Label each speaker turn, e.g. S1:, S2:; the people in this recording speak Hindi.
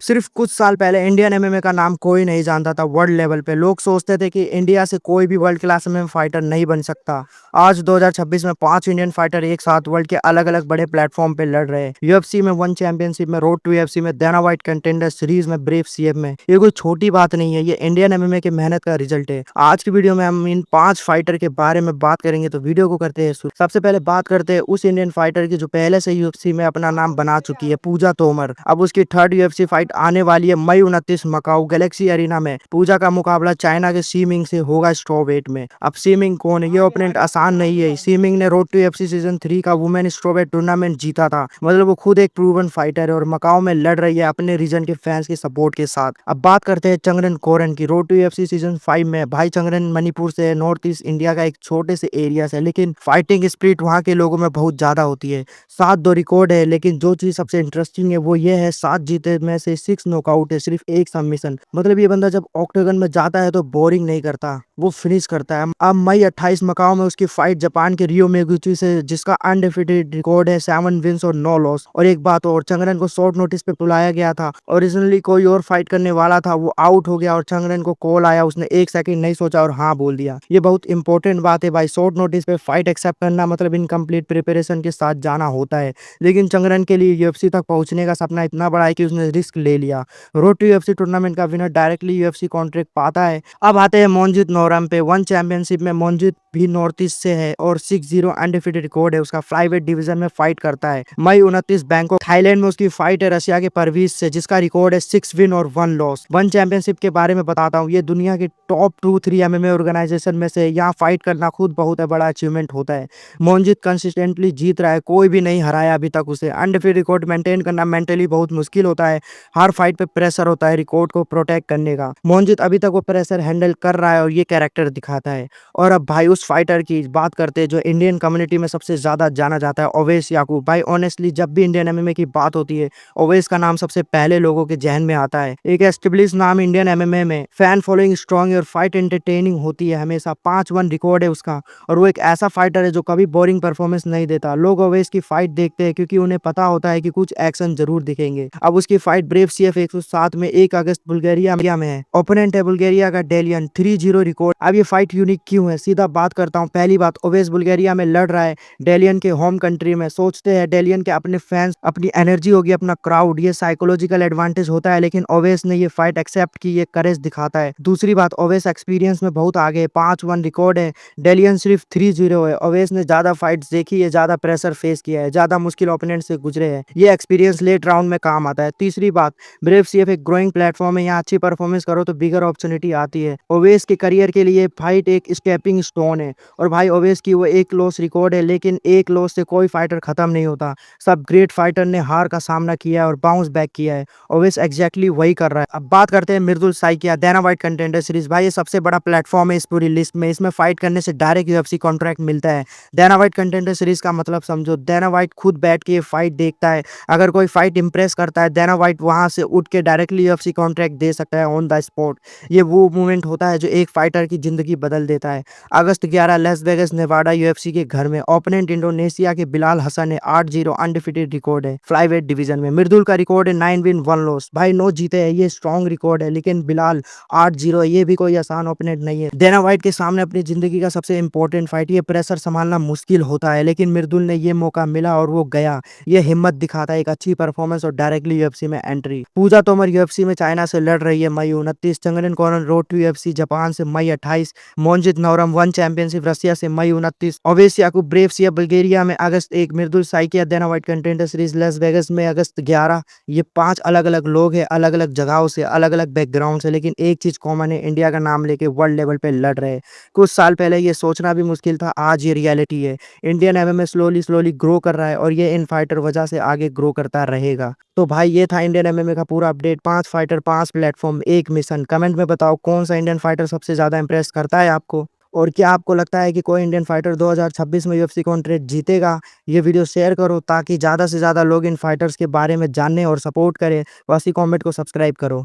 S1: सिर्फ कुछ साल पहले इंडियन एमएमए का नाम कोई नहीं जानता था वर्ल्ड लेवल पे। लोग सोचते थे कि इंडिया से कोई भी वर्ल्ड क्लास एमएमए फाइटर नहीं बन सकता। आज 2026 में 5 इंडियन फाइटर एक साथ वर्ल्ड के अलग अलग बड़े प्लेटफॉर्म पे लड़ रहे हैं। यूएफसी में वन चैंपियनशिप में, रोड टू यूएफसी में, डेना व्हाइट कंटेंडर सीरीज में, ब्रेव सीएफ में। ये कोई छोटी बात नहीं है, ये इंडियन एमएमए की मेहनत का रिजल्ट है। आज की वीडियो में हम इन 5 फाइटर के बारे में बात करेंगे, तो वीडियो को करते हैं शुरू। सबसे पहले बात करते हैं उस इंडियन फाइटर की जो पहले से यूएफसी में अपना नाम बना चुकी है, पूजा तोमर। अब उसकी थर्ड यूएफसी फाइट आने वाली है मई 29 मकाऊ गैलेक्सी एरिना में। पूजा का मुकाबला चाइना के सीमिंग से होगा स्ट्रो वेट में। अब सीमिंग कौन है? ये ओपोनेंट आसान नहीं है। सीमिंग ने रोड टू एफसी सीजन 3 का वुमेन स्ट्रो वेट टूर्नामेंट जीता था। मतलब वो खुद एक प्रूवन फाइटर है और मकाऊ में लड़ रही है अपने रीजन के फैंस के सपोर्ट के साथ। अब बात करते हैं चंगरन कोरन की। रोड टू एफसी सीजन 5 में भाई चंगरन मणिपुर से, नॉर्थ ईस्ट इंडिया का एक छोटे से एरिया से, लेकिन फाइटिंग स्पिरिट वहाँ के लोगों में बहुत ज्यादा होती है। 7-2 रिकॉर्ड है, लेकिन जो चीज सबसे इंटरेस्टिंग है वो ये है 7 जीते में से 6 नॉकआउट है, सिर्फ एक सबमिशन। मतलब ये बंदा जब ऑक्टेगन में जाता है तो बोरिंग नहीं करता, वो फिनिश करता है। अब मई 28 मकाओ में उसकी फाइट जापान के रियो मेगुची से, जिसका अनडिफिटेड रिकॉर्ड है 7 विंस और 9 लॉस। और एक बात और, चंगरन को शॉर्ट नोटिस पे बुलाया गया था। ओरिजिनली कोई और फाइट करने वाला था, वो आउट हो गया और चंगरन को कॉल आया, उसने एक सेकंड नहीं सोचा और हाँ बोल दिया। ये बहुत इंपॉर्टेंट बात है भाई। शॉर्ट नोटिस पे फाइट एक्सेप्ट करना मतलब इनकम्प्लीट प्रिपरेशन के साथ जाना होता है। लेकिन चंगरन के लिए यूएफसी तक पहुंचने का सपना इतना बड़ा है कि उसने रिस्क ले लिया। रोड टू यूएफसी टूर्नामेंट का विनर डायरेक्टली यूएफसी कॉन्ट्रैक्ट पाता है। अब आते हैं मोनजीत नोरम पे। वन चैंपियनशिप में मोनजीत भी नॉर्थ ईस्ट से है और 6-0 अनडिफिटेड रिकॉर्ड है उसका। फ्लाईवेट डिवीजन में फाइट करता है। मई 29 बैंकॉक थाईलैंड में उसकी फाइट है रशिया के परवीज से, जिसका रिकॉर्ड है 6 विन और 1 लॉस। वन चैंपियनशिप के बारे में बताता हूँ, ये दुनिया के टॉप 2-3 एमएमए ऑर्गेनाइजेशन में से। यहाँ फाइट करना खुद बहुत बड़ा अचीवमेंट होता है। मोनजीत कंसिस्टेंटली जीत रहा है, कोई भी नहीं हराया अभी तक उसे। अनडिफिटेड रिकॉर्ड मेंटेन करना मेंटली बहुत मुश्किल होता है। हर फाइट पे प्रेशर होता है रिकॉर्ड को प्रोटेक्ट करने का। मोनजीत अभी तक वो प्रेशर हैंडल कर रहा है और ये कैरेक्टर दिखाता है। और अब भाई उस फाइटर की बात करते हैं जो इंडियन कम्युनिटी में सबसे ज्यादा जाना जाता है, ओवैस याकूब। भाई ऑनेस्टली जब भी इंडियन एमएमए की बात होती है, ओवैस का नाम सबसे पहले लोगों के जहन में आता है। एक एस्टेब्लिश नाम इंडियन एमएमए में, फैन फॉलोइंग स्ट्रॉन्ग और फाइट एंटरटेनिंग होती है हमेशा। 5-1 रिकॉर्ड है उसका और वो एक ऐसा फाइटर है जो कभी बोरिंग परफॉर्मेंस नहीं देता। लोग ओवैस की फाइट देखते हैं क्योंकि उन्हें पता होता है कि कुछ एक्शन जरूर दिखेंगे। अब उसकी फाइट ब्रेव सीएफ 107 में 1 अगस्त बुल्गारिया में है। ओपोनेंट है बुल्गारिया का डेलियन। 3-0 रिकॉर्ड। अब ये फाइट यूनिक क्यों है, सीधा बात करता हूँ। पहली बात, ओवैस बुल्गारिया में लड़ रहा है, डेलियन के होम कंट्री में। सोचते हैं डेलियन के अपने फैंस, अपनी एनर्जी होगी, अपना क्राउड, ये साइकोलॉजिकल एडवांटेज होता है। लेकिन ओवैस ने ये फाइट एक्सेप्ट की, ये करेज दिखाता है। दूसरी बात, ओवैस एक्सपीरियंस में बहुत आगे है। 5-1 रिकॉर्ड है, डेलियन सिर्फ 3-0 है। ओवैस ने ज्यादा फाइट्स देखी है, ज्यादा प्रेशर फेस किया है, ज्यादा मुश्किल ओपोनेंट से गुजरे हैं। ये एक्सपीरियंस लेट राउंड में काम आता है। तीसरी बात, ब्रेव सीएफ एक ग्रोइंग प्लेटफॉर्म है, यहाँ अच्छी परफॉर्मेंस करो तो बिगर अपॉर्चुनिटी आती है। ओवैस के करियर के लिए फाइट एक स्टेपिंग स्टोन है। और भाई ओवैस की वो 1 लॉस रिकॉर्ड है, लेकिन 1 लॉस से कोई फाइटर खत्म नहीं होता। सब ग्रेट फाइटर ने हार का सामना किया है और बाउंस बैक किया है। ओवैस एग्जैक्टली वही कर रहा है। अब बात करते हैं Mridul Saikia, Dana White contender series. भाई ये सबसे बड़ा प्लेटफॉर्म है इस पूरी लिस्ट में। इसमें फाइट करने से डायरेक्ट यूएफसी कॉन्ट्रैक्ट मिलता है। डेना व्हाइट कंटेंडर सीरीज का मतलब समझो, डेना व्हाइट खुद बैठ के फाइट देखता है। अगर कोई फाइट इंप्रेस करता है, डेना व्हाइट वहां से उठ के डायरेक्टली यूएफसी कॉन्ट्रैक्ट दे सकता है ऑन द स्पॉट। ये वो मूवमेंट होता है जो एक फाइटर की जिंदगी बदल देता है। अगस्त 11 लास वेगास नेवाडा यूएफसी के घर में। ओपोनेंट इंडोनेशिया के बिलाल हसन है। 8-0 अनडिफिटेड रिकॉर्ड है फ्लाईवेट डिवीजन में। मृदुल का रिकॉर्ड है 9 विन 1 लॉस। भाई 9 जीते हैं, ये स्ट्रॉन्ग रिकॉर्ड है। लेकिन बिलाल 8-0, ये भी कोई आसान ओपोनेंट नहीं है। डेना व्हाइट के सामने अपनी जिंदगी का सबसे इंपॉर्टेंट फाइट, ये प्रेशर संभालना मुश्किल होता है, लेकिन मृदुल ने ये मौका मिला और वो गया। ये हिम्मत दिखाता है, एक अच्छी परफॉर्मेंस और डायरेक्टली यूएफसी में एंट्री। पूजा तोमर यूएफसी में चाइना से लड़ रही है मई 29। Chungreng Koren road to UFC Japan से मई 28। Monjit Noram one championship Russia से मई 29। Owais Yakub Brave CF Bulgaria में अगस्त 1। Mridul Saikia Dana White contender series Las Vegas में अगस्त 11। ये 5 अलग अलग लोग हैं, अलग अलग जगहों से, अलग अलग बैकग्राउंड से, लेकिन एक चीज कॉमन है, इंडिया का नाम लेके वर्ल्ड लेवल पे लड़ रहे हैं। कुछ साल पहले ये सोचना भी मुश्किल था, आज ये रियलिटी है। Indian MMA slowly slowly grow कर रहा है और ये इन फाइटर वजह से आगे ग्रो करता रहेगा। तो भाई ये था इंडियन एमएमए का पूरा update. 5 fighter, 5 platform, 1 mission. Comment में बताओ कौन सा इंडियन फाइटर सबसे ज्यादा इंप्रेस करता है आपको, और क्या आपको लगता है कि कोई इंडियन फाइटर 2026 में यूएफसी कॉन्ट्रैक्ट जीतेगा। ये वीडियो शेयर करो ताकि ज़्यादा से ज़्यादा लोग इन फाइटर्स के बारे में जाने और सपोर्ट करें। वैसी कमेंट को सब्सक्राइब करो।